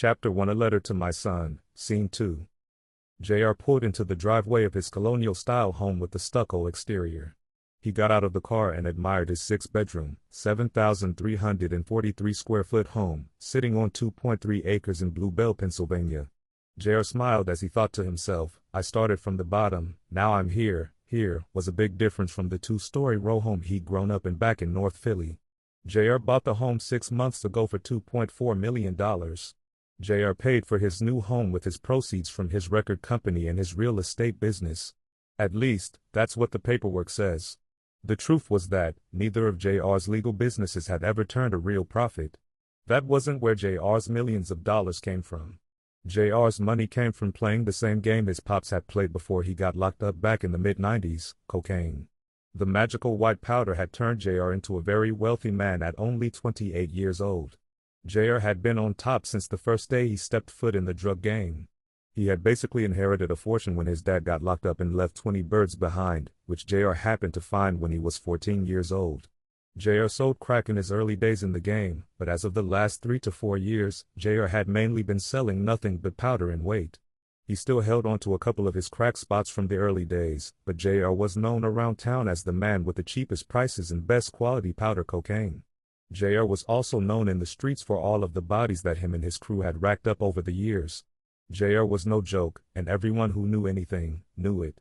Chapter 1: A Letter to My Son, Scene 2. J.R. pulled into the driveway of his colonial-style home with the stucco exterior. He got out of the car and admired his six-bedroom, 7,343-square-foot home, sitting on 2.3 acres in Blue Bell, Pennsylvania. J.R. smiled as he thought to himself, "I started from the bottom, now I'm here." Here was a big difference from the two-story row home he'd grown up in back in North Philly. J.R. bought the home 6 months ago for $2.4 million. J.R. paid for his new home with his proceeds from his record company and his real estate business. At least, that's what the paperwork says. The truth was that neither of J.R.'s legal businesses had ever turned a real profit. That wasn't where J.R.'s millions of dollars came from. J.R.'s money came from playing the same game his pops had played before he got locked up back in the mid-90s, cocaine. The magical white powder had turned J.R. into a very wealthy man at only 28 years old. J.R. had been on top since the first day he stepped foot in the drug game. He had basically inherited a fortune when his dad got locked up and left 20 birds behind, which J.R. happened to find when he was 14 years old. J.R. sold crack in his early days in the game, but as of the last 3 to 4 years, J.R. had mainly been selling nothing but powder and weight. He still held on to a couple of his crack spots from the early days, but J.R. was known around town as the man with the cheapest prices and best quality powder cocaine. J.R. was also known in the streets for all of the bodies that him and his crew had racked up over the years. J.R. was no joke, and everyone who knew anything, knew it.